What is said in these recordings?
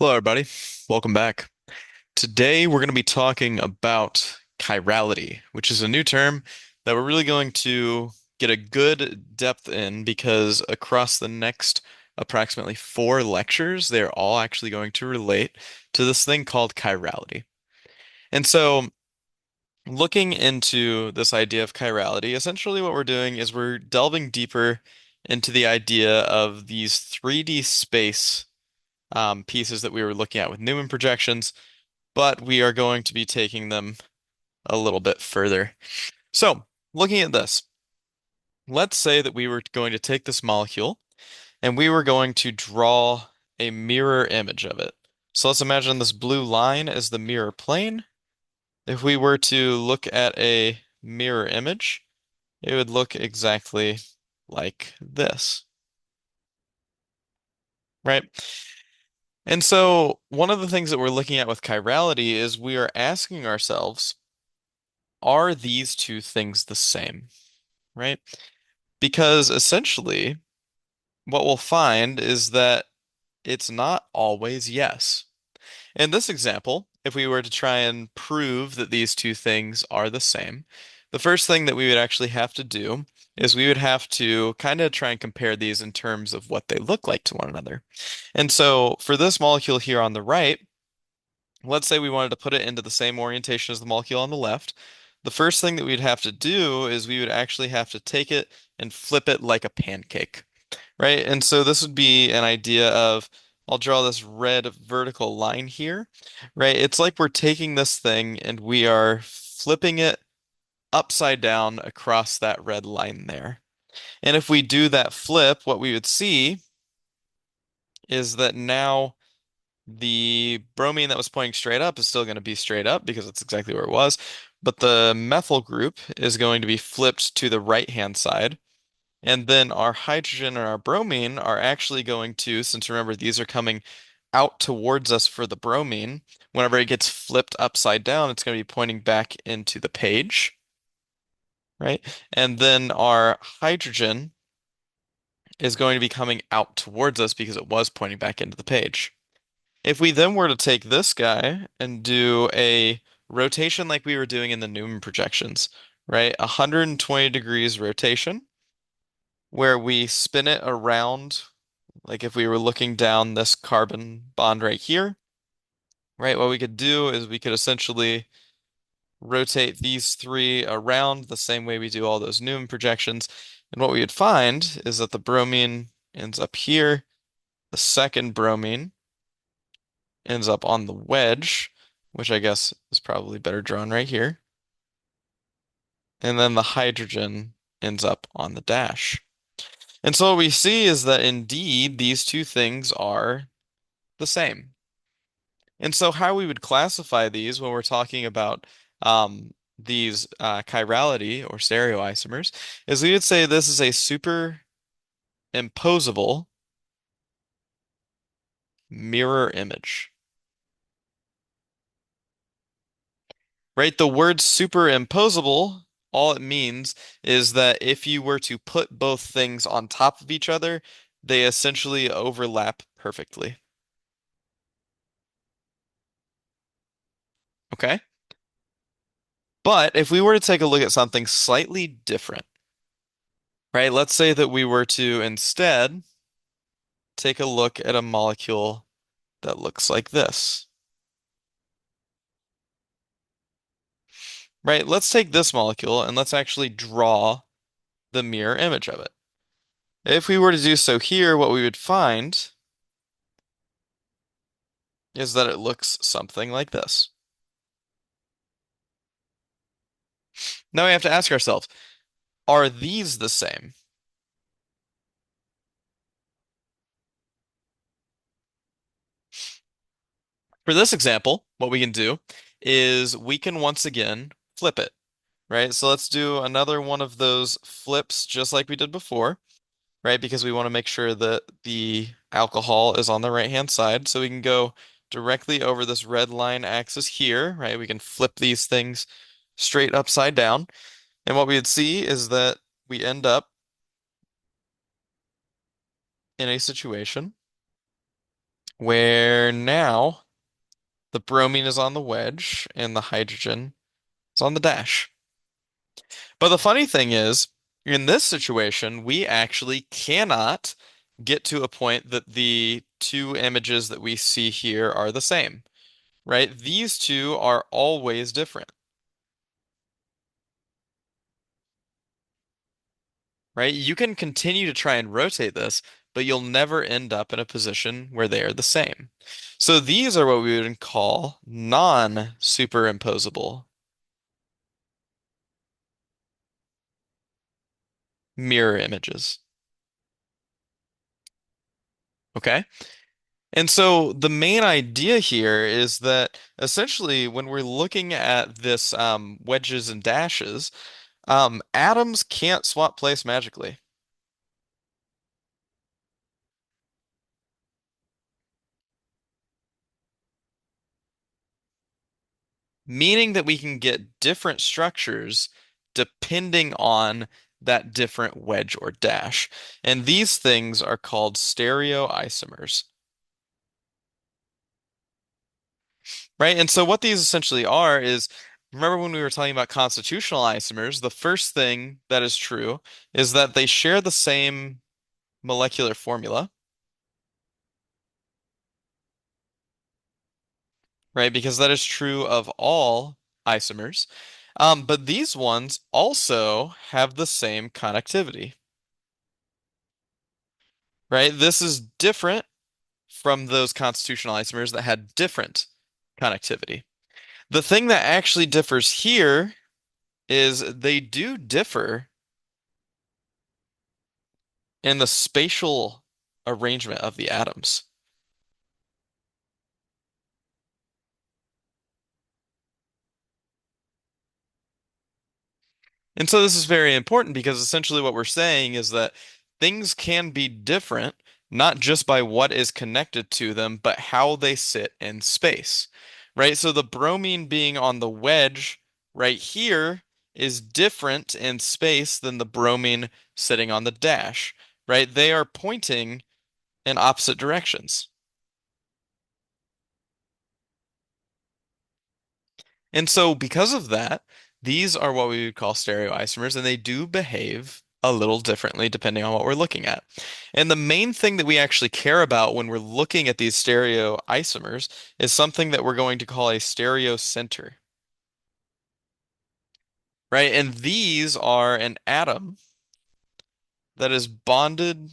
Hello, everybody. Welcome back. Today, we're going to be talking about chirality, which is a new term that we're really going to get a good depth in because across the next approximately four lectures, they're all actually going to relate to this thing called chirality. And so, looking into this idea of chirality, essentially what we're doing is we're delving deeper into the idea of these 3D space pieces that we were looking at with Newman projections, but we are going to be taking them a little bit further. So, looking at this, let's say that we were going to take this molecule and we were going to draw a mirror image of it. So let's imagine this blue line as the mirror plane. If we were to look at a mirror image, it would look exactly like this, right? And so one of the things that we're looking at with chirality is we are asking ourselves, are these two things the same, right? Because essentially, what we'll find is that it's not always yes. In this example, if we were to try and prove that these two things are the same, the first thing that we would actually have to do is we would have to kind of try and compare these in terms of what they look like to one another. And so for this molecule here on the right, let's say we wanted to put it into the same orientation as the molecule on the left. The first thing that we'd have to do is we would actually have to take it and flip it like a pancake, right? And so this would be an idea of, I'll draw this red vertical line here, right? It's like we're taking this thing and we are flipping it upside down across that red line there. And if we do that flip, what we would see is that now the bromine that was pointing straight up is still going to be straight up because that's exactly where it was. But the methyl group is going to be flipped to the right-hand side. And then our hydrogen and our bromine are actually going to, since remember, these are coming out towards us for the bromine, whenever it gets flipped upside down, it's going to be pointing back into the page, right? And then our hydrogen is going to be coming out towards us because it was pointing back into the page. If we then were to take this guy and do a rotation like we were doing in the Newton projections, right? 120 degrees rotation, where we spin it around, like if we were looking down this carbon bond right here, right? What we could do is we could essentially rotate these three around the same way we do all those Newton projections. And what we would find is that the bromine ends up here, the second bromine ends up on the wedge, which I guess is probably better drawn right here. And then the hydrogen ends up on the dash. And so what we see is that indeed these two things are the same. And so how we would classify these when we're talking about these chirality or stereoisomers is we would say this is a superimposable mirror image. Right? The word superimposable, all it means is that if you were to put both things on top of each other, they essentially overlap perfectly. Okay? But if we were to take a look at something slightly different, right? Let's say that we were to instead take a look at a molecule that looks like this, right? Let's take this molecule and let's actually draw the mirror image of it. If we were to do so here, what we would find is that it looks something like this. Now we have to ask ourselves, are these the same? For this example, what we can do is we can once again flip it, right? So let's do another one of those flips just like we did before, right? Because we want to make sure that the alcohol is on the right-hand side. So we can go directly over this red line axis here, right? We can flip these things straight upside down. And what we would see is that we end up in a situation where now the bromine is on the wedge and the hydrogen is on the dash. But the funny thing is, in this situation, we actually cannot get to a point that the two images that we see here are the same, right? These two are always different, right? You can continue to try and rotate this, but you'll never end up in a position where they are the same. So these are what we would call non-superimposable mirror images. Okay? And so the main idea here is that essentially when we're looking at this wedges and dashes, atoms can't swap place magically, meaning that we can get different structures depending on that different wedge or dash. And these things are called stereoisomers, right? And so what these essentially are is, remember when we were talking about constitutional isomers, the first thing that is true is that they share the same molecular formula, right? Because that is true of all isomers. But these ones also have the same connectivity, right? This is different from those constitutional isomers that had different connectivity. The thing that actually differs here is they do differ in the spatial arrangement of the atoms. And so this is very important because essentially what we're saying is that things can be different, not just by what is connected to them, but how they sit in space, right? So the bromine being on the wedge right here is different in space than the bromine sitting on the dash, right? They are pointing in opposite directions. And so, because of that, these are what we would call stereoisomers, and they do behave a little differently depending on what we're looking at. And the main thing that we actually care about when we're looking at these stereoisomers is something that we're going to call a stereocenter, right? And these are an atom that is bonded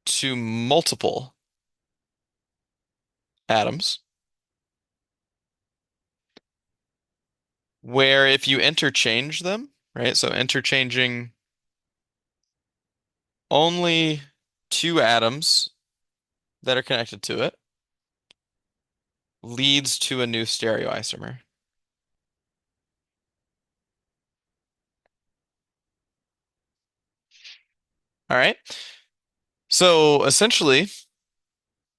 to multiple atoms, where if you interchange them, right? So interchanging only two atoms that are connected to it leads to a new stereoisomer. All right. So essentially,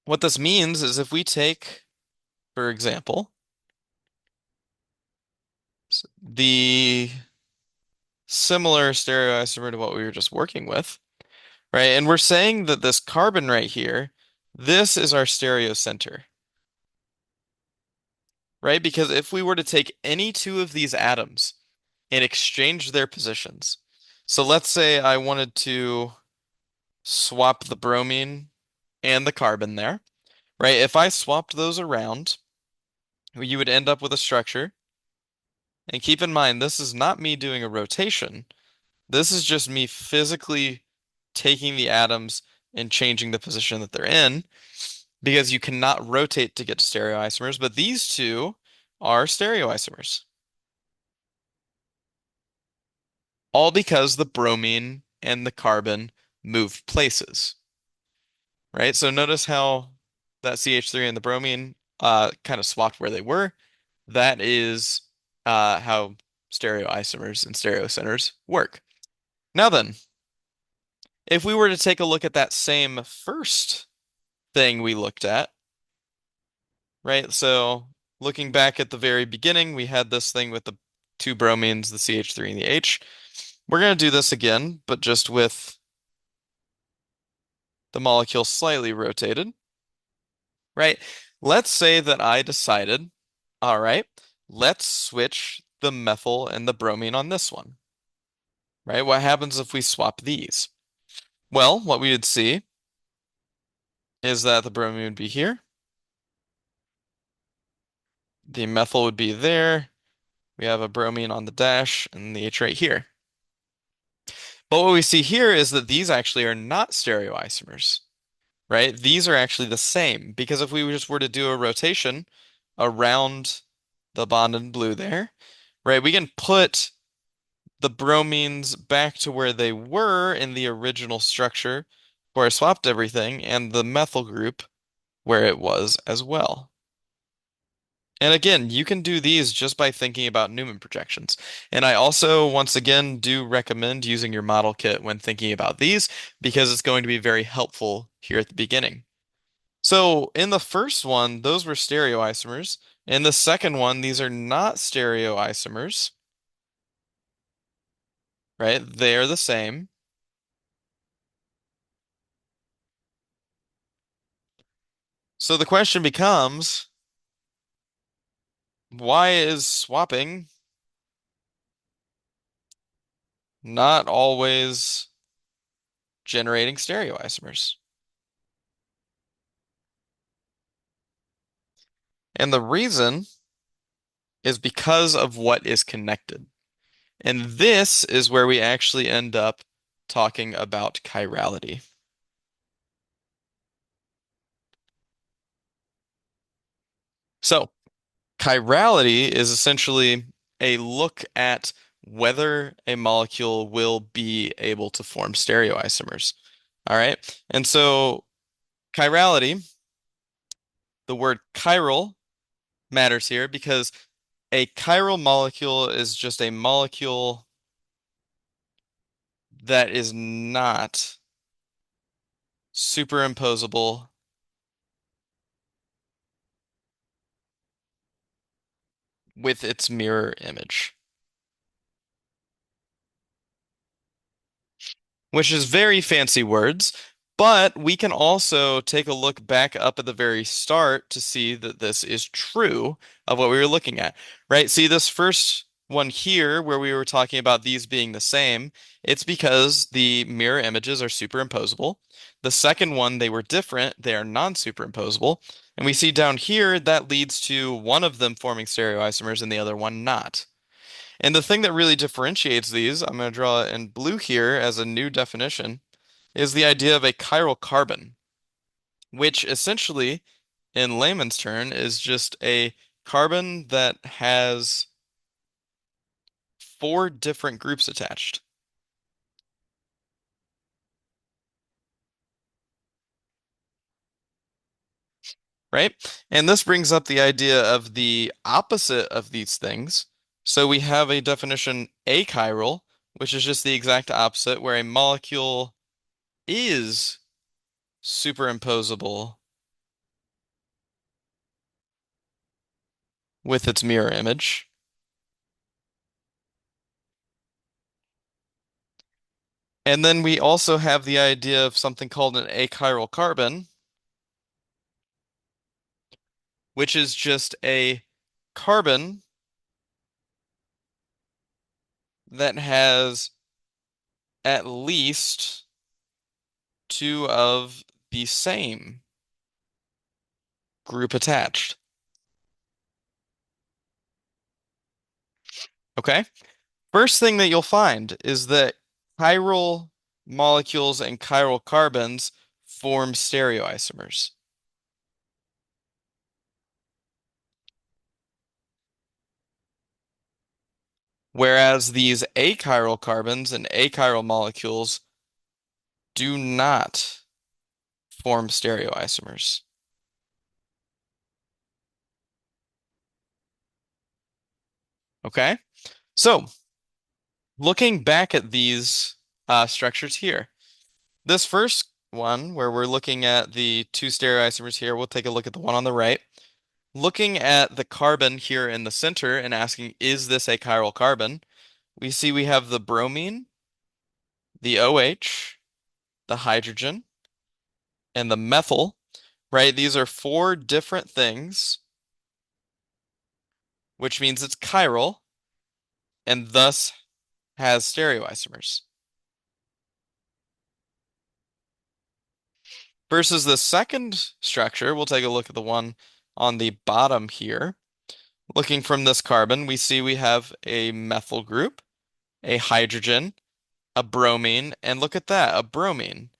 what this means is if we take, for example, the similar stereoisomer to what we were just working with, right? And we're saying that this carbon right here, this is our stereocenter, right? Because if we were to take any two of these atoms and exchange their positions, so let's say I wanted to swap the bromine and the carbon there, right? If I swapped those around, you would end up with a structure. And keep in mind, this is not me doing a rotation. This is just me physically taking the atoms and changing the position that they're in because you cannot rotate to get to stereoisomers, but these two are stereoisomers. All because the bromine and the carbon moved places, right? So notice how that CH3 and the bromine kind of swapped where they were. That is how stereoisomers and stereocenters work. Now then, if we were to take a look at that same first thing we looked at, right? So looking back at the very beginning, we had this thing with the two bromines, the CH3 and the H. We're going to do this again, but just with the molecule slightly rotated, right? Let's say that I decided, all right, let's switch the methyl and the bromine on this one, right? What happens if we swap these? Well, what we would see is that the bromine would be here, the methyl would be there, we have a bromine on the dash, and the H right here. But what we see here is that these actually are not stereoisomers, right? These are actually the same, because if we just were to do a rotation around the bond in blue there, right, we can put the bromines back to where they were in the original structure where I swapped everything, and the methyl group where it was as well. And again, you can do these just by thinking about Newman projections. And I also, once again, do recommend using your model kit when thinking about these because it's going to be very helpful here at the beginning. So in the first one, those were stereoisomers. In the second one, these are not stereoisomers, right? They are the same. So the question becomes, why is swapping not always generating stereoisomers? And the reason is because of what is connected. And this is where we actually end up talking about chirality. So, chirality is essentially a look at whether a molecule will be able to form stereoisomers. All right. And so, chirality, the word chiral matters here because a chiral molecule is just a molecule that is not superimposable with its mirror image, which is very fancy words, but we can also take a look back up at the very start to see that this is true of what we were looking at, right? See this first one here where we were talking about these being the same, it's because the mirror images are superimposable. The second one, they were different, they are non-superimposable. And we see down here that leads to one of them forming stereoisomers and the other one not. And the thing that really differentiates these, I'm going to draw it in blue here as a new definition, is the idea of a chiral carbon, which essentially, in layman's term, is just a carbon that has four different groups attached, right? And this brings up the idea of the opposite of these things. So we have a definition achiral, which is just the exact opposite, where a molecule is superimposable with its mirror image. And then we also have the idea of something called an achiral carbon, which is just a carbon that has at least two of the same group attached. Okay? First thing that you'll find is that chiral molecules and chiral carbons form stereoisomers. Whereas these achiral carbons and achiral molecules do not form stereoisomers. Okay? So, looking back at these structures here, this first one where we're looking at the two stereoisomers here, we'll take a look at the one on the right. Looking at the carbon here in the center and asking, is this a chiral carbon? We see we have the bromine, the OH, the hydrogen, and the methyl, right? These are four different things, which means it's chiral and thus has stereoisomers. Versus the second structure, we'll take a look at the one on the bottom here. Looking from this carbon, we see we have a methyl group, a hydrogen, a bromine, and look at that, a bromine.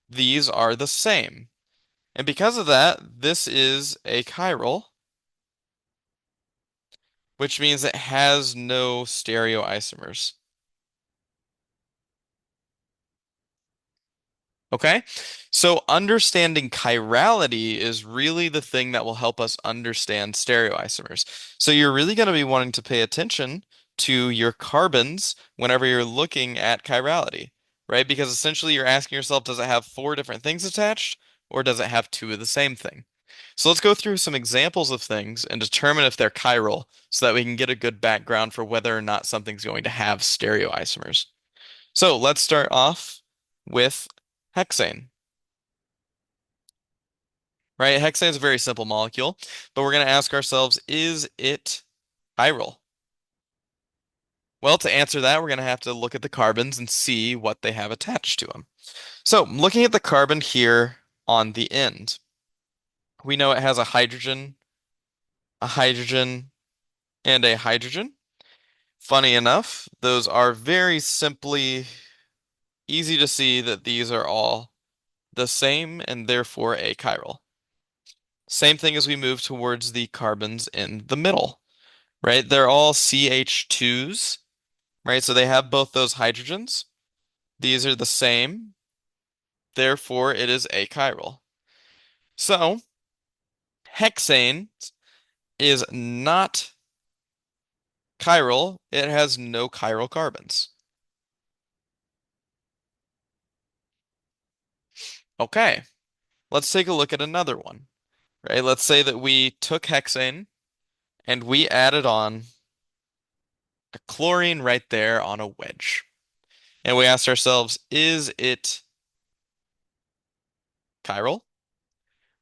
These are the same. And because of that, this is a chiral, which means it has no stereoisomers. Okay? So understanding chirality is really the thing that will help us understand stereoisomers. So you're really going to be wanting to pay attention to your carbons whenever you're looking at chirality, right? Because essentially you're asking yourself, does it have four different things attached, or does it have two of the same thing? So let's go through some examples of things and determine if they're chiral so that we can get a good background for whether or not something's going to have stereoisomers. So let's start off with hexane, right? Hexane is a very simple molecule, but we're going to ask ourselves, is it chiral? Well, to answer that, we're going to have to look at the carbons and see what they have attached to them. So looking at the carbon here on the end, we know it has a hydrogen, and a hydrogen. Funny enough, those are very simply easy to see that these are all the same and therefore achiral. Same thing as we move towards the carbons in the middle, right? They're all CH2s, right? So they have both those hydrogens. These are the same, therefore it is achiral. So hexane is not chiral. It has no chiral carbons. Okay, let's take a look at another one, right? Let's say that we took hexane and we added on a chlorine right there on a wedge. And we asked ourselves, is it chiral?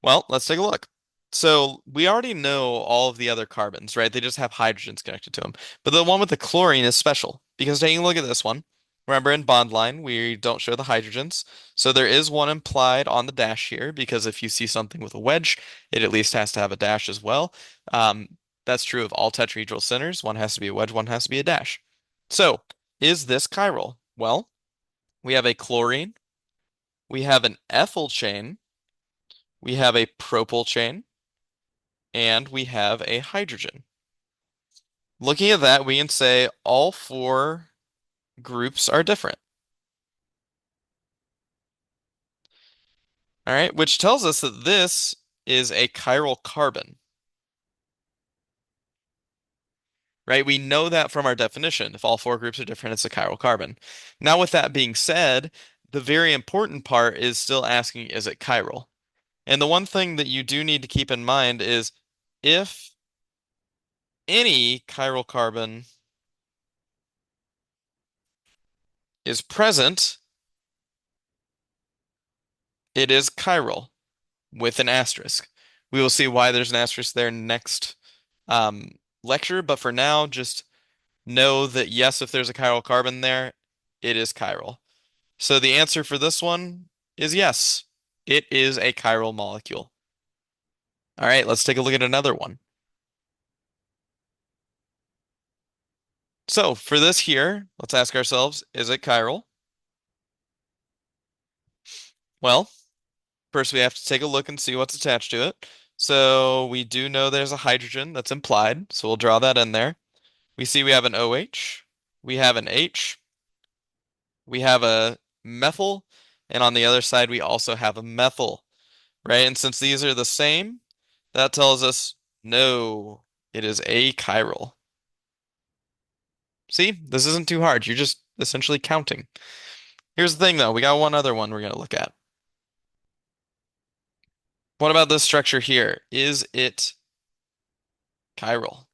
Well, let's take a look. So we already know all of the other carbons, right? They just have hydrogens connected to them. But the one with the chlorine is special because taking a look at this one, remember in bond line, we don't show the hydrogens. So there is one implied on the dash here because if you see something with a wedge, it at least has to have a dash as well. That's true of all tetrahedral centers. One has to be a wedge, one has to be a dash. So is this chiral? Well, we have a chlorine, we have an ethyl chain, we have a propyl chain, and we have a hydrogen. Looking at that, we can say all four groups are different. All right, which tells us that this is a chiral carbon, right? We know that from our definition. If all four groups are different, it's a chiral carbon. Now, with that being said, the very important part is still asking, is it chiral? And the one thing that you do need to keep in mind is if any chiral carbon is present, it is chiral with an asterisk. We will see why there's an asterisk there next lecture, but for now, just know that yes, if there's a chiral carbon there, it is chiral. So the answer for this one is yes, it is a chiral molecule. All right, let's take a look at another one. So for this here, let's ask ourselves, is it chiral? Well, first we have to take a look and see what's attached to it. So we do know there's a hydrogen that's implied, so we'll draw that in there. We see we have an OH, we have an H, we have a methyl, and on the other side we also have a methyl, right? And since these are the same, that tells us no, it is achiral. See, this isn't too hard. You're just essentially counting. Here's the thing though, we got one other one we're going to look at. What about this structure here? Is it chiral?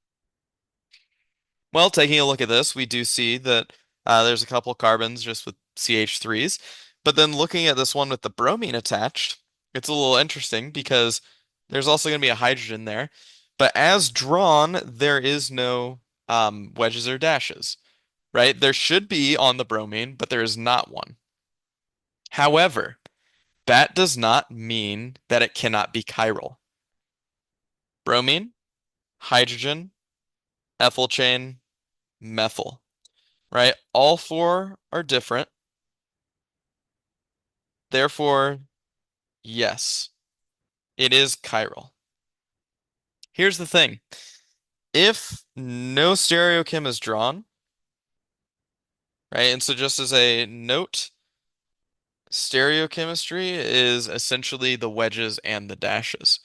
Well, taking a look at this, we do see that there's a couple carbons just with CH3s, but then looking at this one with the bromine attached, it's a little interesting because there's also going to be a hydrogen there. But as drawn, there is no wedges or dashes, right? There should be on the bromine, but there is not one. However, that does not mean that it cannot be chiral. Bromine, hydrogen, ethyl chain, methyl, right? All four are different. Therefore, yes, it is chiral. Here's the thing. If no stereochem is drawn, right? And so just as a note, stereochemistry is essentially the wedges and the dashes,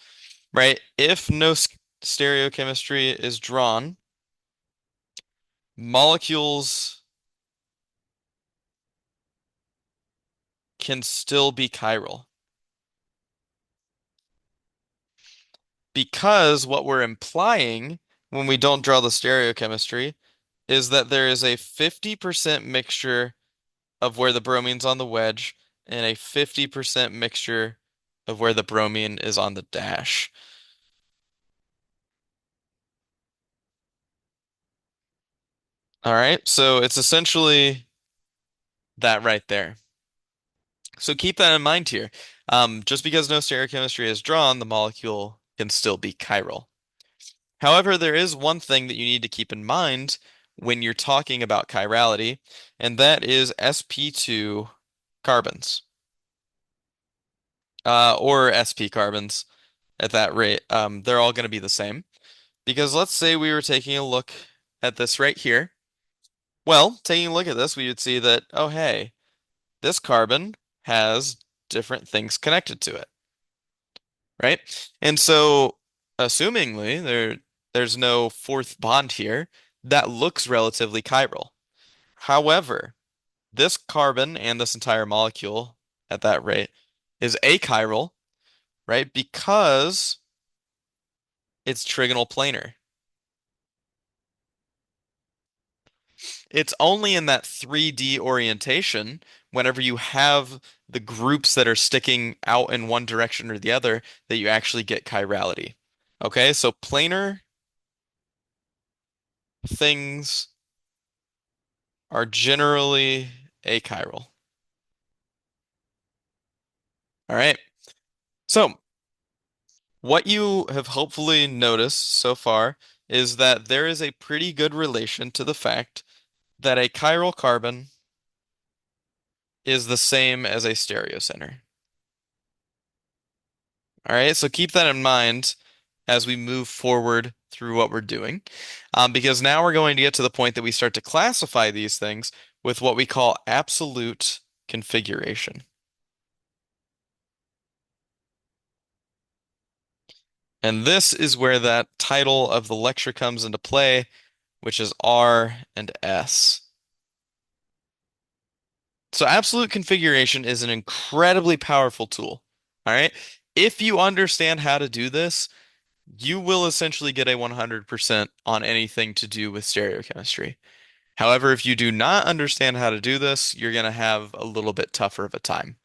right? If no stereochemistry is drawn, molecules can still be chiral because what we're implying when we don't draw the stereochemistry is that there is a 50% mixture of where the bromine's on the wedge and a 50% mixture of where the bromine is on the dash. All right, so it's essentially that right there. So keep that in mind here. Just because no stereochemistry is drawn, the molecule can still be chiral. However, there is one thing that you need to keep in mind when you're talking about chirality, and that is sp2 carbons, or sp carbons at that rate. They're all going to be the same. Because let's say we were taking a look at this right here. Well, taking a look at this, we would see that, oh, hey, this carbon has different things connected to it, right? And so, assumingly, there's no fourth bond here, that looks relatively chiral. However, this carbon and this entire molecule at that rate is achiral, right? Because it's trigonal planar. It's only in that 3D orientation, whenever you have the groups that are sticking out in one direction or the other, that you actually get chirality. Okay, so planar things are generally achiral. All right, so what you have hopefully noticed so far is that there is a pretty good relation to the fact that a chiral carbon is the same as a stereocenter. All right, so keep that in mind as we move forward through what we're doing, because now we're going to get to the point that we start to classify these things with what we call absolute configuration. And this is where that title of the lecture comes into play, which is R and S. So absolute configuration is an incredibly powerful tool. All right. If you understand how to do this, you will essentially get a 100% on anything to do with stereochemistry. However, if you do not understand how to do this, you're going to have a little bit tougher of a time.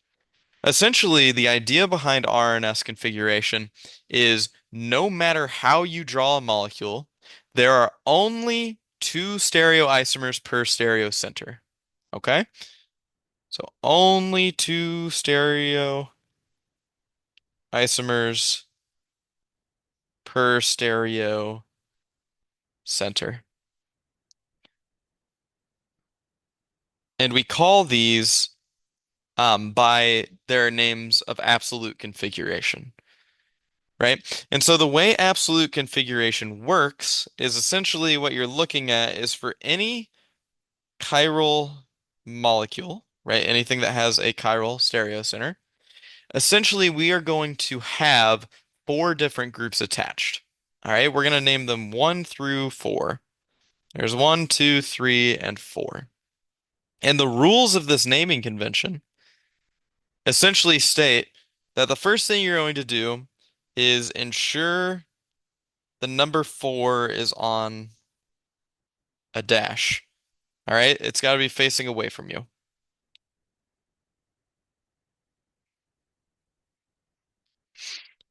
Essentially, the idea behind R and S configuration is no matter how you draw a molecule, there are only two stereoisomers per stereocenter. Okay? So only two stereoisomers per stereo center. And we call these by their names of absolute configuration, right? And so the way absolute configuration works is essentially what you're looking at is for any chiral molecule, right? Anything that has a chiral stereocenter. Essentially, we are going to have four different groups attached. All right, we're going to name them 1 through 4. There's 1, 2, 3, and 4. And the rules of this naming convention essentially state that the first thing you're going to do is ensure the number 4 is on a dash. All right, it's got to be facing away from you.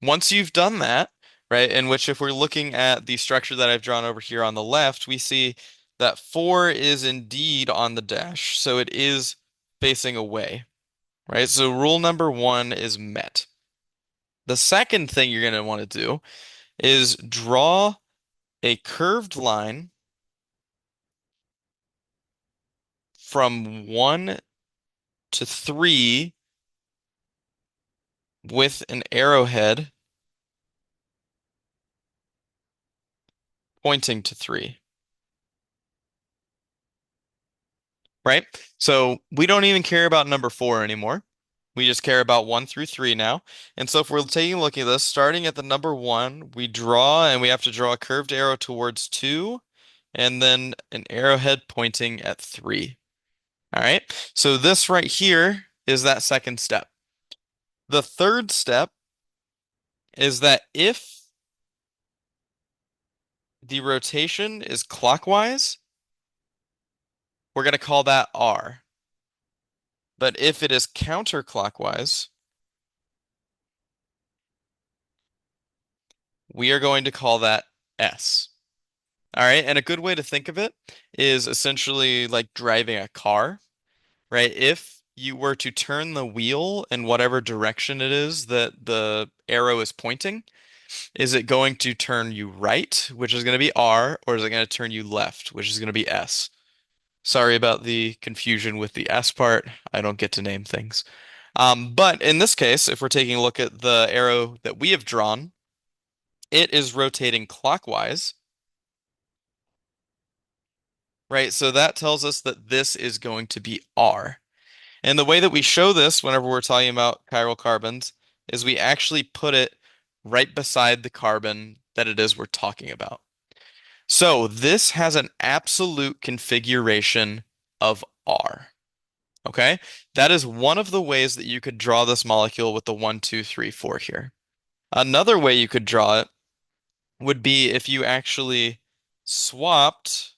Once you've done that, right, in which if we're looking at the structure that I've drawn over here on the left, we see that 4 is indeed on the dash. So it is facing away, right? So rule number one is met. The second thing you're going to want to do is draw a curved line from 1 to 3 with an arrowhead pointing to 3, right? So we don't even care about number 4 anymore. We just care about 1 through 3 now. And so if we're taking a look at this, starting at the number 1, we draw and we have to draw a curved arrow towards 2 and then an arrowhead pointing at 3. All right. So this right here is that second step. The third step is that if the rotation is clockwise, we're going to call that R. But if it is counterclockwise, we are going to call that S. All right. And a good way to think of it is essentially like driving a car, right? If you were to turn the wheel in whatever direction it is that the arrow is pointing, is it going to turn you right, which is going to be R, or is it going to turn you left, which is going to be S? Sorry about the confusion with the S part. I don't get to name things. But in this case, if we're taking a look at the arrow that we have drawn, it is rotating clockwise, right? So that tells us that this is going to be R. And the way that we show this whenever we're talking about chiral carbons is we actually put it right beside the carbon that it is we're talking about. So this has an absolute configuration of R. Okay? That is one of the ways that you could draw this molecule with the 1, 2, 3, 4 here. Another way you could draw it would be if you actually swapped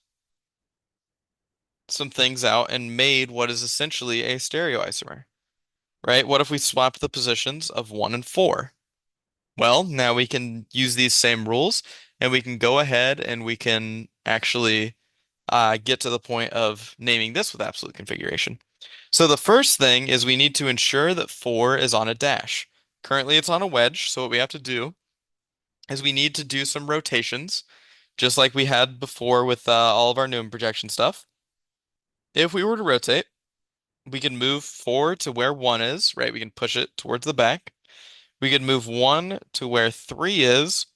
some things out and made what is essentially a stereoisomer, right? What if we swapped the positions of 1 and 4? Well, now we can use these same rules and we can go ahead and we can actually get to the point of naming this with absolute configuration. So the first thing is we need to ensure that 4 is on a dash. Currently it's on a wedge, so what we have to do is we need to do some rotations, just like we had before with all of our Newton projection stuff. If we were to rotate, we can move 4 to where 1 is, right? We can push it towards the back. We could move 1 to where 3 is,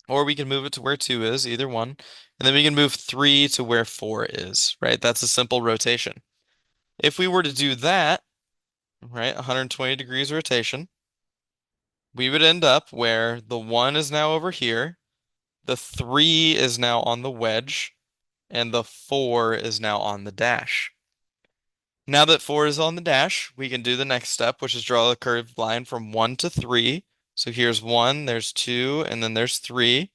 or we can move it to where 2 is, either one. And then we can move 3 to where 4 is, right? That's a simple rotation. If we were to do that, right, 120 degrees rotation, we would end up where the 1 is now over here, the 3 is now on the wedge, and the 4 is now on the dash. Now that 4 is on the dash, we can do the next step, which is draw a curved line from 1 to 3. So here's 1, there's 2, and then there's 3.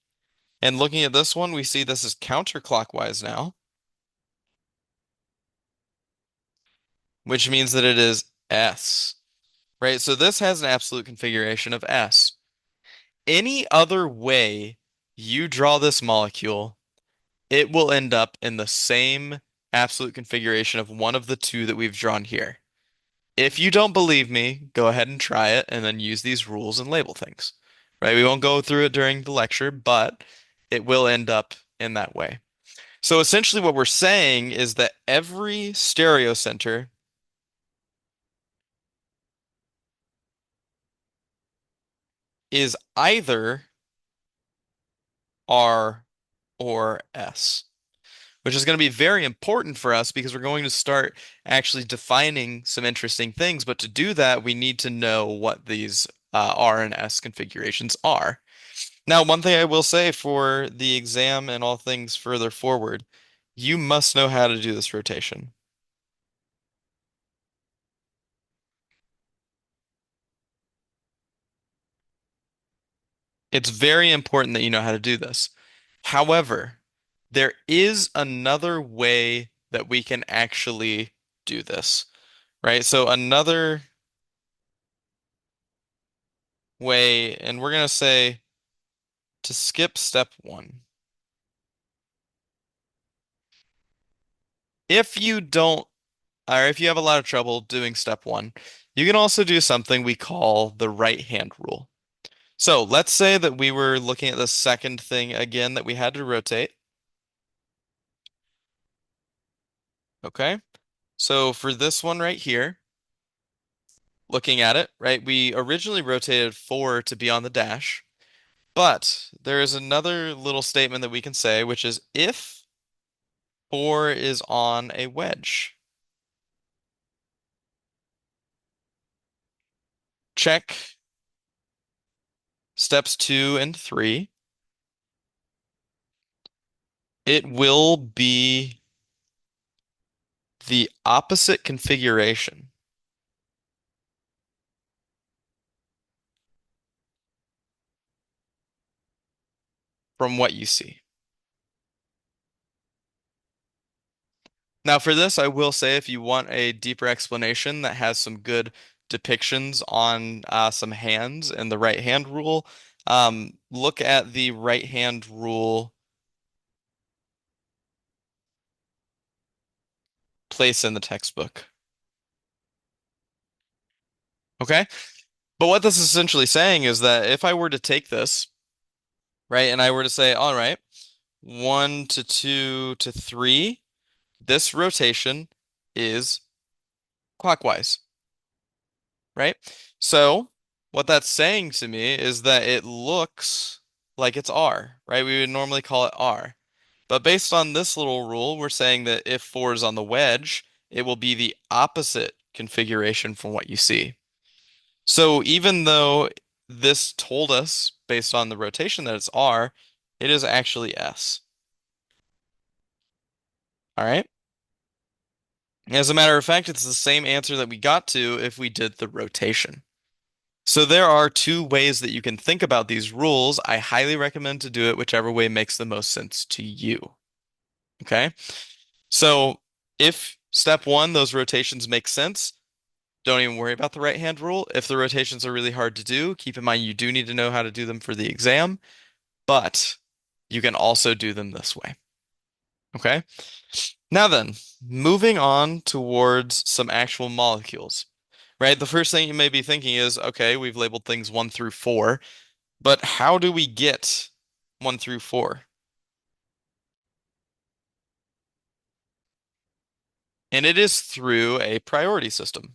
And looking at this one, we see this is counterclockwise now, which means that it is S, right? So this has an absolute configuration of S. Any other way you draw this molecule, it will end up in the same absolute configuration of one of the two that we've drawn here. If you don't believe me, go ahead and try it and then use these rules and label things, right? We won't go through it during the lecture, but it will end up in that way. So essentially what we're saying is that every stereocenter is either R or S, which is going to be very important for us because we're going to start actually defining some interesting things. But to do that, we need to know what these R and S configurations are. Now, one thing I will say for the exam and all things further forward, you must know how to do this rotation. It's very important that you know how to do this. However, there is another way that we can actually do this, right? So another way, and we're going to say to skip step one. If you don't, or if you have a lot of trouble doing step one, you can also do something we call the right hand rule. So let's say that we were looking at the second thing again that we had to rotate. Okay. So for this one right here, looking at it, right, we originally rotated 4 to be on the dash, but there is another little statement that we can say, which is if 4 is on a wedge, check steps 2 and 3. It will be the opposite configuration from what you see. Now, for this, I will say if you want a deeper explanation that has some good depictions on some hands and the right hand rule, look at the right hand rule place in the textbook. Okay? But what this is essentially saying is that if I were to take this, right, and I were to say, all right, 1 to 2 to 3, this rotation is clockwise, right? So what that's saying to me is that it looks like it's R, right? We would normally call it R. But based on this little rule, we're saying that if 4 is on the wedge, it will be the opposite configuration from what you see. So even though this told us, based on the rotation, that it's R, it is actually S. All right? As a matter of fact, it's the same answer that we got to if we did the rotation. So there are two ways that you can think about these rules. I highly recommend to do it whichever way makes the most sense to you. Okay? So if step one, those rotations make sense, don't even worry about the right hand rule. If the rotations are really hard to do, keep in mind you do need to know how to do them for the exam, but you can also do them this way. Okay? Now then, moving on towards some actual molecules, right? The first thing you may be thinking is, okay, we've labeled things 1 through 4, but how do we get 1 through 4? And it is through a priority system,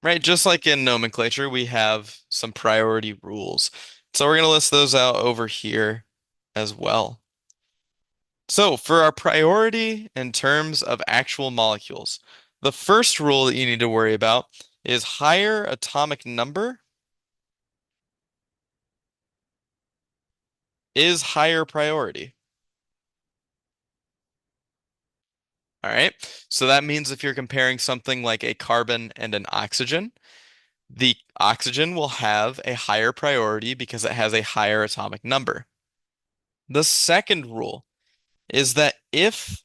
right? Just like in nomenclature, we have some priority rules. So we're going to list those out over here as well. So for our priority in terms of actual molecules, the first rule that you need to worry about is higher atomic number is higher priority. All right. So that means if you're comparing something like a carbon and an oxygen, the oxygen will have a higher priority because it has a higher atomic number. The second rule is that if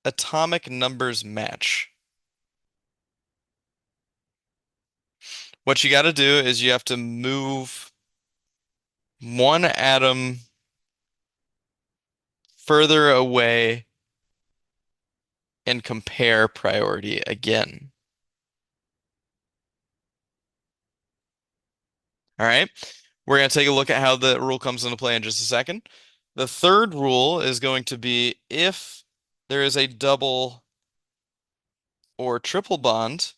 atomic numbers match, what you got to do is you have to move one atom further away and compare priority again. All right. We're going to take a look at how the rule comes into play in just a second. The third rule is going to be if there is a double or triple bond,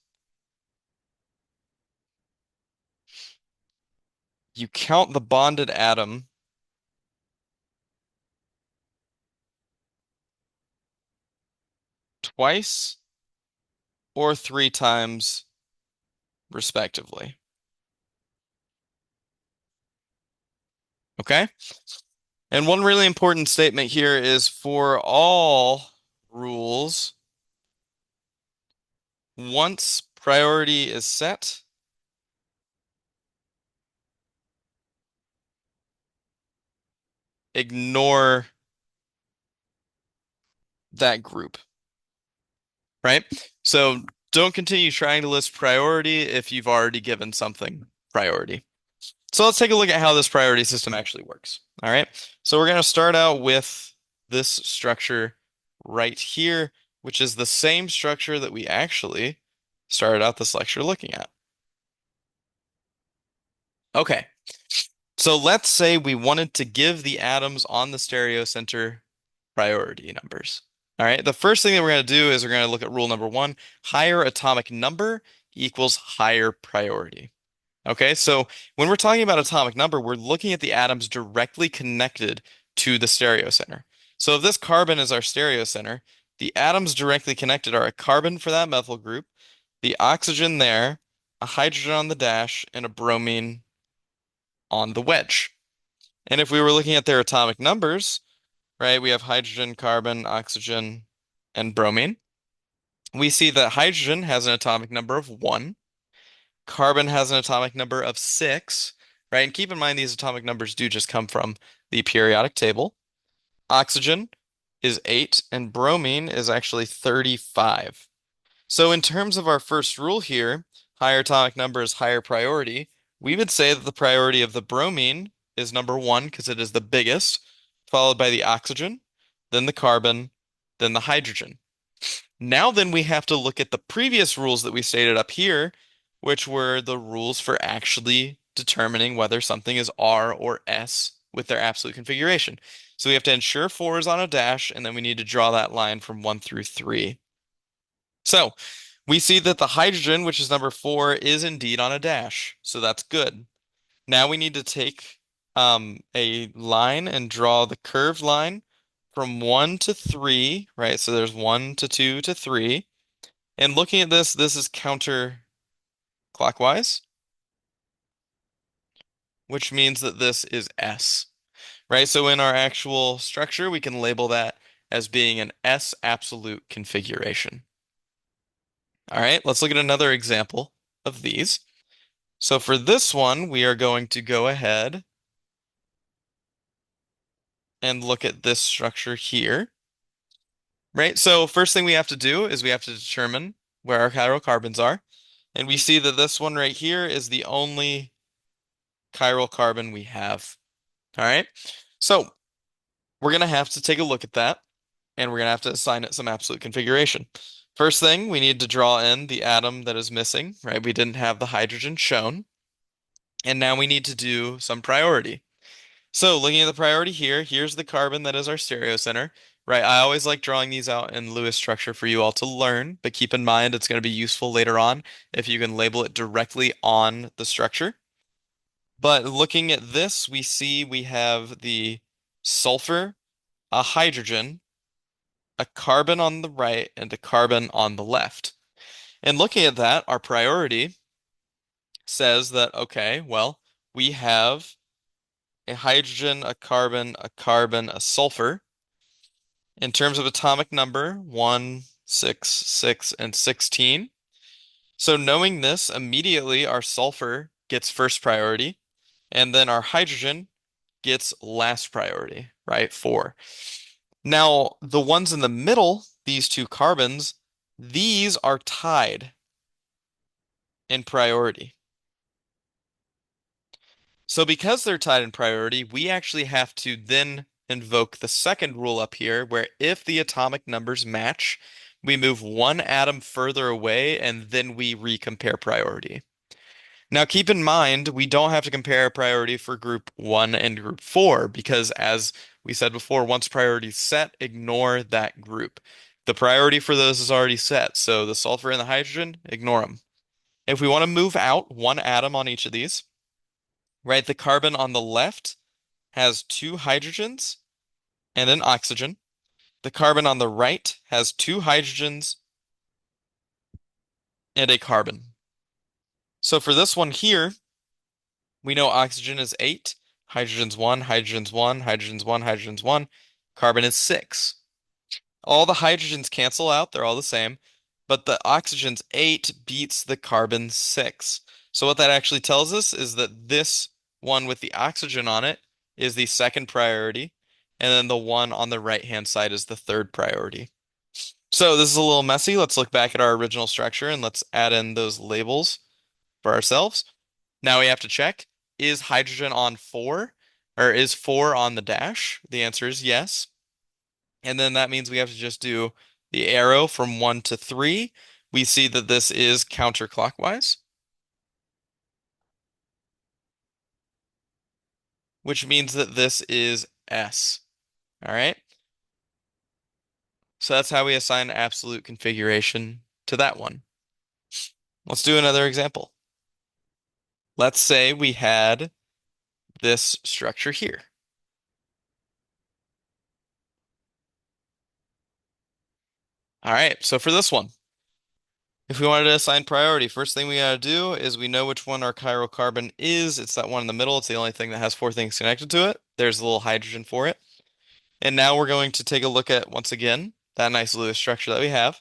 you count the bonded atom twice or three times, respectively. Okay? And one really important statement here is for all rules, once priority is set, ignore that group. right? So don't continue trying to list priority if you've already given something priority. So let's take a look at how this priority system actually works. All right. So we're going to start out with this structure right here, which is the same structure that we actually started out this lecture looking at. Okay. So let's say we wanted to give the atoms on the stereocenter priority numbers. All right. The first thing that we're going to do is we're going to look at rule number one. Higher atomic number equals higher priority. Okay, so when we're talking about atomic number, we're looking at the atoms directly connected to the stereocenter. So if this carbon is our stereocenter, the atoms directly connected are a carbon for that methyl group, the oxygen there, a hydrogen on the dash, and a bromine on the wedge. And if we were looking at their atomic numbers, right, we have hydrogen, carbon, oxygen, and bromine. We see that hydrogen has an atomic number of 1. Carbon has an atomic number of 6, right? And keep in mind these atomic numbers do just come from the periodic table. Oxygen is 8, and bromine is actually 35. So in terms of our first rule here, higher atomic number is higher priority. We would say that the priority of the bromine is number 1 because it is the biggest, followed by the oxygen, then the carbon, then the hydrogen. Now then we have to look at the previous rules that we stated up here, which were the rules for actually determining whether something is R or S with their absolute configuration. So we have to ensure 4 is on a dash, and then we need to draw that line from 1 through 3. So we see that the hydrogen, which is number 4, is indeed on a dash. So that's good. Now we need to take a line and draw the curved line from 1 to 3, right? So there's 1 to 2 to 3. And looking at this, this is counterclockwise, which means that this is S, right? So in our actual structure, we can label that as being an S absolute configuration. All right, let's look at another example of these. So for this one, we are going to go ahead and look at this structure here, right? So first thing we have to do is we have to determine where our chiral carbons are. And we see that this one right here is the only chiral carbon we have. All right. So we're going to have to take a look at that and we're going to have to assign it some absolute configuration. First thing, we need to draw in the atom that is missing, right? We didn't have the hydrogen shown. And now we need to do some priority. So looking at the priority here, here's the carbon that is our stereocenter, right? I always like drawing these out in Lewis structure for you all to learn, but keep in mind it's going to be useful later on if you can label it directly on the structure. But looking at this, we see we have the sulfur, a hydrogen, a carbon on the right, and a carbon on the left. And looking at that, our priority says that, okay, well, we have a hydrogen, a carbon, a sulfur. In terms of atomic number, 1, 6, 6, and 16. So knowing this, immediately our sulfur gets first priority, and then our hydrogen gets last priority, right? 4. Now, the ones in the middle, these two carbons, these are tied in priority. So because they're tied in priority, we actually have to then invoke the second rule up here, where if the atomic numbers match, we move one atom further away and then we recompare priority. Now, keep in mind, we don't have to compare priority for group 1 and group 4 because, as we said before, once priority is set, ignore that group. The priority for those is already set, so the sulfur and the hydrogen, ignore them. If we want to move out one atom on each of these, right, the carbon on the left has 2 hydrogens and an oxygen. The carbon on the right has 2 hydrogens and a carbon. So for this one here, we know oxygen is 8, hydrogen's 1, hydrogen's 1, hydrogen's 1, hydrogen's 1, carbon is 6. All the hydrogens cancel out, they're all the same, but the oxygen's 8 beats the carbon 6. So what that actually tells us is that this one with the oxygen on it is the second priority, and then the one on the right-hand side is the third priority. So this is a little messy. Let's look back at our original structure and let's add in those labels for ourselves. Now we have to check, is hydrogen on 4 or is 4 on the dash? The answer is yes. And then that means we have to just do the arrow from 1 to 3. We see that this is counterclockwise, which means that this is S. All right. So that's how we assign absolute configuration to that one. Let's do another example. Let's say we had this structure here. All right, so for this one, if we wanted to assign priority, first thing we gotta do is we know which one our chiral carbon is. It's that one in the middle. It's the only thing that has 4 things connected to it. There's a little hydrogen for it. And now we're going to take a look at, once again, that nice Lewis structure that we have.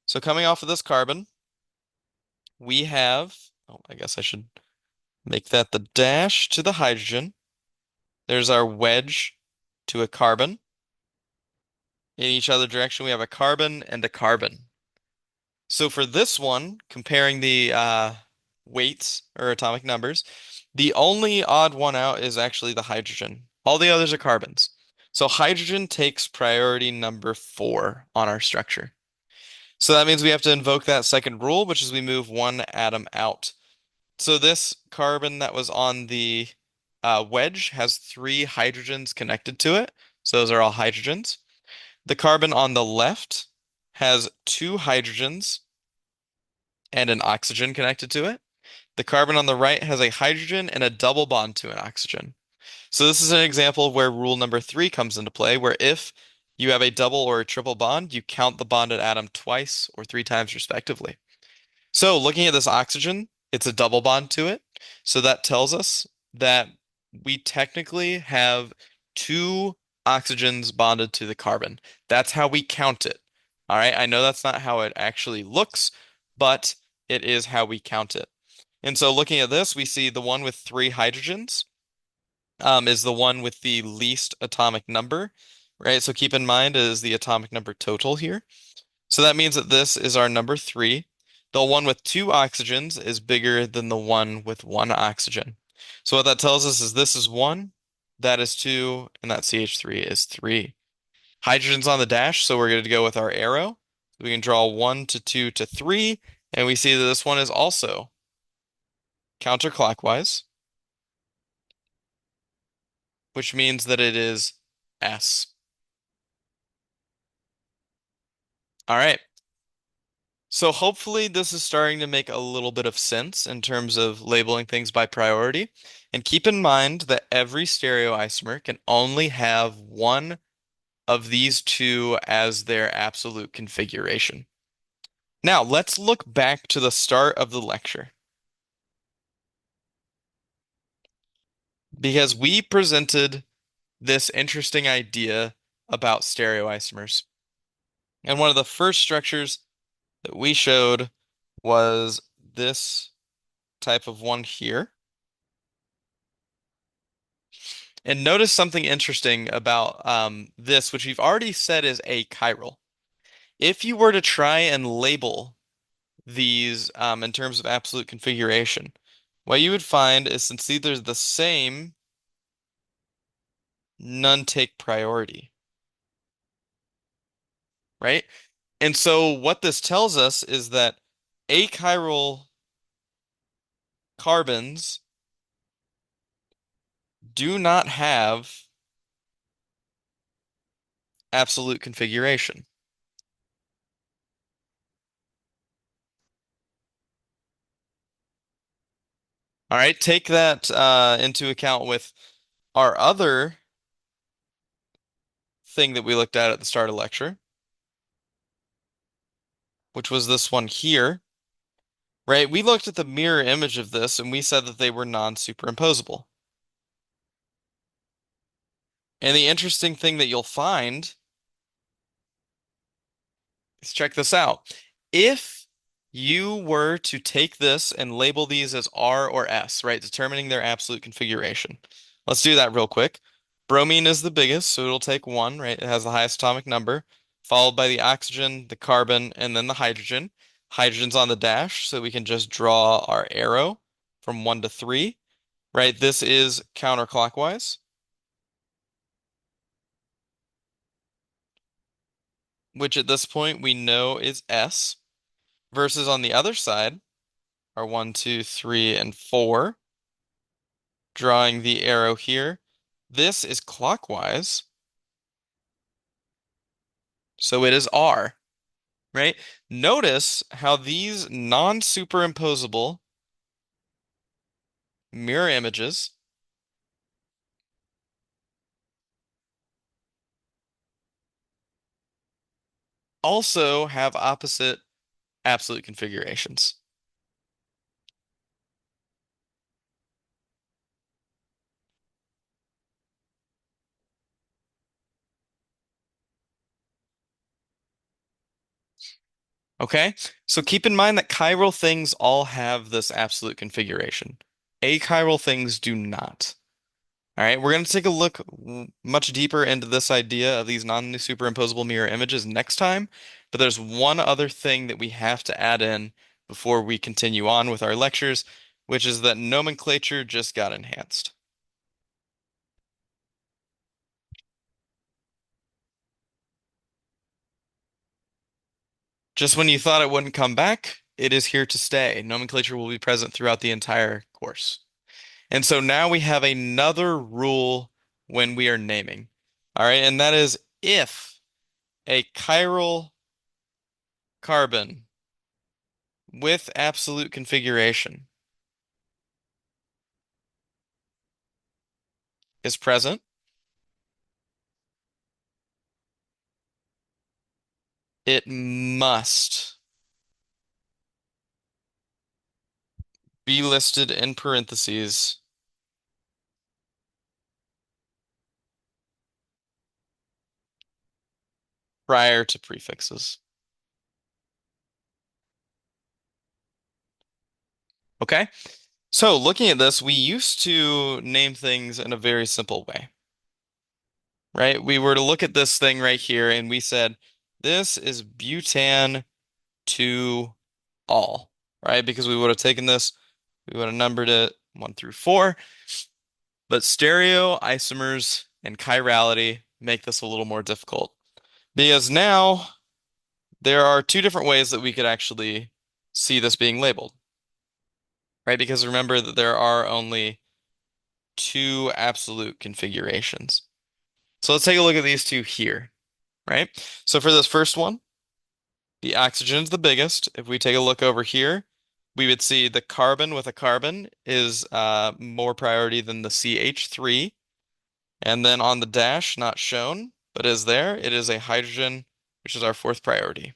So coming off of this carbon, we have, oh, I guess I should make that the dash to the hydrogen. There's our wedge to a carbon. In each other direction, we have a carbon and a carbon. So for this one, comparing the weights or atomic numbers, the only odd one out is actually the hydrogen. All the others are carbons. So hydrogen takes priority number 4 on our structure. So that means we have to invoke that second rule, which is we move one atom out. So this carbon that was on the wedge has 3 hydrogens connected to it. So those are all hydrogens. The carbon on the left has 2 hydrogens and an oxygen connected to it. The carbon on the right has a hydrogen and a double bond to an oxygen. So this is an example of where rule number 3 comes into play, where if you have a double or a triple bond, you count the bonded atom twice or 3 times respectively. So looking at this oxygen, it's a double bond to it. So that tells us that we technically have 2 oxygens bonded to the carbon. That's how we count it. All right, I know that's not how it actually looks, but it is how we count it. And so looking at this, we see the one with 3 hydrogens is the one with the least atomic number, right? So keep in mind is the atomic number total here. So that means that this is our number 3. The one with 2 oxygens is bigger than the one with 1 oxygen. So what that tells us is this is 1, that is 2, and that CH3 is 3. Hydrogen's on the dash, so we're going to go with our arrow. We can draw 1 to 2 to 3, and we see that this one is also counterclockwise, which means that it is S. All right. So hopefully this is starting to make a little bit of sense in terms of labeling things by priority. And keep in mind that every stereoisomer can only have one of these two as their absolute configuration. Now, let's look back to the start of the lecture because we presented this interesting idea about stereoisomers. And one of the first structures that we showed was this type of one here. And notice something interesting about this, which we've already said is achiral. If you were to try and label these in terms of absolute configuration, what you would find is since these are the same, none take priority, right? And so what this tells us is that achiral carbons do not have absolute configuration. All right, take that into account with our other thing that we looked at the start of lecture, which was this one here, right? We looked at the mirror image of this and we said that they were non-superimposable. And the interesting thing that you'll find is check this out. If you were to take this and label these as R or S, right, determining their absolute configuration. Let's do that real quick. Bromine is the biggest, so it'll take 1, right? It has the highest atomic number. followed by the oxygen, the carbon, and then the hydrogen. Hydrogen's on the dash, so we can just draw our arrow from 1 to 3, right? This is counterclockwise, which at this point we know is S, versus on the other side are 1, 2, 3, and 4, drawing the arrow here. This is clockwise, so it is R, right? Notice how these non-superimposable mirror images also have opposite absolute configurations. Okay? So keep in mind that chiral things all have this absolute configuration. Achiral things do not. All right, we're going to take a look much deeper into this idea of these non-superimposable mirror images next time, but there's one other thing that we have to add in before we continue on with our lectures, which is that nomenclature just got enhanced. Just when you thought it wouldn't come back, it is here to stay. Nomenclature will be present throughout the entire course. And so now we have another rule when we are naming. All right, and that is if a chiral carbon with absolute configuration is present, it must be listed in parentheses prior to prefixes. Okay? So looking at this, we used to name things in a very simple way, right? We were to look at this thing right here and we said, this is butan to all, right? Because we would have taken this, we would have numbered it 1 through 4, but stereoisomers and chirality make this a little more difficult because now there are two different ways that we could actually see this being labeled, right? Because remember that there are only two absolute configurations. So let's take a look at these two here, right? So for this first one, the oxygen is the biggest. If we take a look over here, we would see the carbon with a carbon is more priority than the CH3. And then on the dash, not shown, but is there, it is a hydrogen, which is our fourth priority.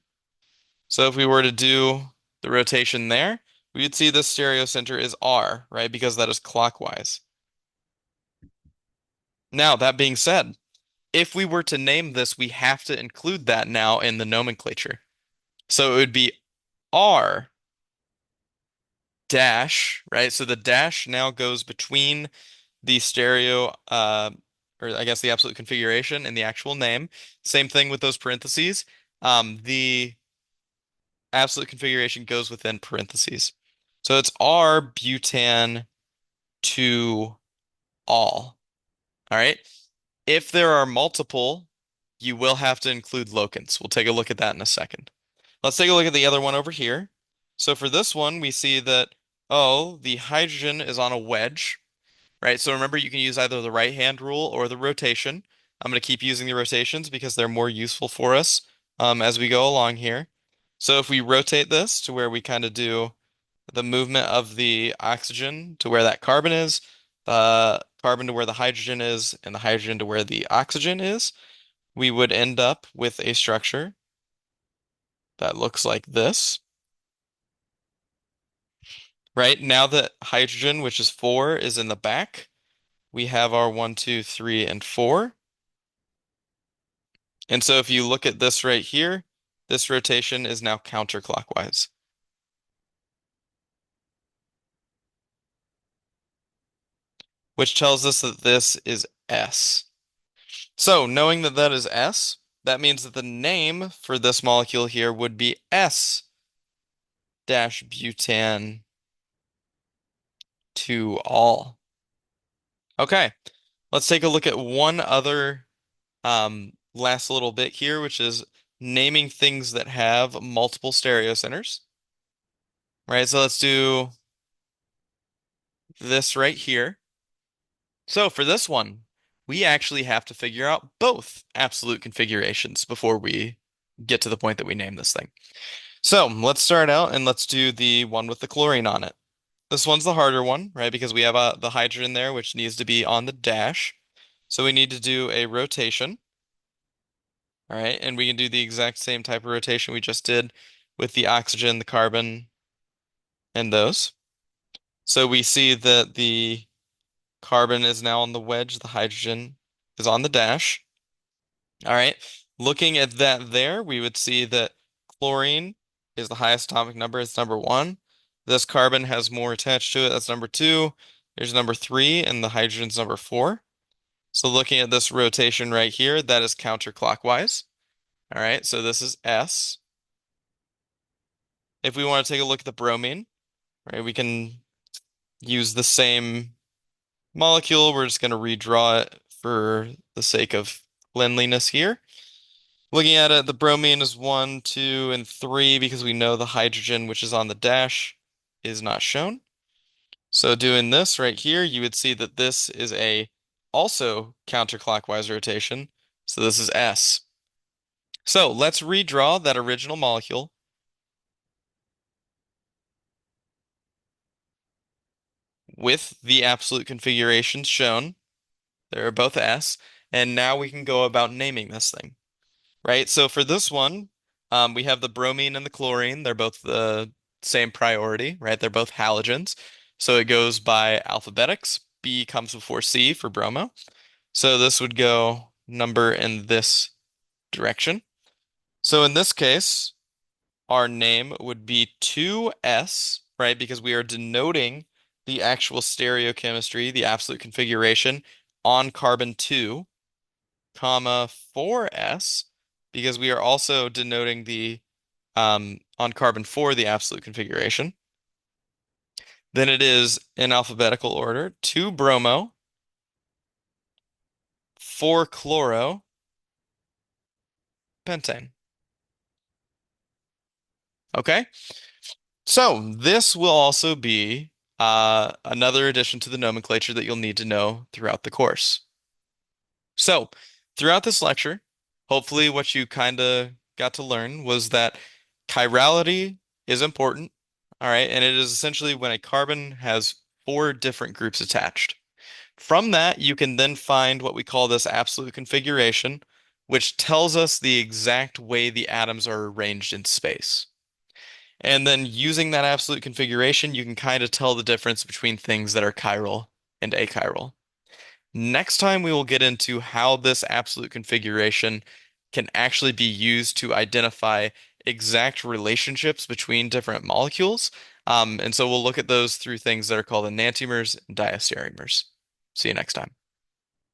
So if we were to do the rotation there, we would see this stereocenter is R, right? Because that is clockwise. Now, that being said, if we were to name this, we have to include that now in the nomenclature. So it would be R dash, right? So the dash now goes between the stereo, or I guess the absolute configuration and the actual name. Same thing with those parentheses. The absolute configuration goes within parentheses. So it's R butan to all. All right. If there are multiple, you will have to include locants. We'll take a look at that in a second. Let's take a look at the other one over here. So for this one, we see that, oh, the hydrogen is on a wedge, right? So remember, you can use either the right hand rule or the rotation. I'm going to keep using the rotations because they're more useful for us as we go along here. So if we rotate this to where we kind of do the movement of the oxygen to where that carbon is, the carbon to where the hydrogen is, and the hydrogen to where the oxygen is, we would end up with a structure that looks like this. Right now that hydrogen, which is 4, is in the back, we have our 1, 2, 3, and 4. And so if you look at this right here, this rotation is now counterclockwise, which tells us that this is S. So knowing that that is S, that means that the name for this molecule here would be S-butan 2-all. Okay, let's take a look at one other last little bit here, which is naming things that have multiple stereocenters. Right, so let's do this right here. So for this one, we actually have to figure out both absolute configurations before we get to the point that we name this thing. So let's start out and let's do the one with the chlorine on it. This one's the harder one, right? Because we have the hydrogen there, which needs to be on the dash. So we need to do a rotation, all right? And we can do the exact same type of rotation we just did with the oxygen, the carbon, and those. So we see that the carbon is now on the wedge, the hydrogen is on the dash. All right. Looking at that there, we would see that chlorine is the highest atomic number. It's number one. This carbon has more attached to it. That's number two. There's number three, and the hydrogen's number four. So looking at this rotation right here, that is counterclockwise. All right. So this is S. If we want to take a look at the bromine, right, we can use the same molecule. We're just going to redraw it for the sake of cleanliness here. Looking at it, the bromine is one, two, and three because we know the hydrogen, which is on the dash, is not shown. So doing this right here, you would see that this is a also counterclockwise rotation. So this is S. So let's redraw that original molecule with the absolute configurations shown. They're both S. And now we can go about naming this thing. Right? So for this one, we have the bromine and the chlorine. They're both the same priority, right? They're both halogens. So it goes by alphabetics. B comes before C for bromo. So this would go number in this direction. So in this case, our name would be 2S, right? Because we are denoting the actual stereochemistry, the absolute configuration on carbon 2 comma 4s because we are also denoting the on carbon 4 the absolute configuration. Then it is in alphabetical order 2 bromo, 4 chloro, pentane. Okay, so this will also be another addition to the nomenclature that you'll need to know throughout the course. So, throughout this lecture, hopefully what you kind of got to learn was that chirality is important, all right, and it is essentially when a carbon has four different groups attached. From that, you can then find what we call this absolute configuration, which tells us the exact way the atoms are arranged in space. And then using that absolute configuration, you can kind of tell the difference between things that are chiral and achiral. Next time, we will get into how this absolute configuration can actually be used to identify exact relationships between different molecules. And so we'll look at those through things that are called enantiomers and diastereomers. See you next time.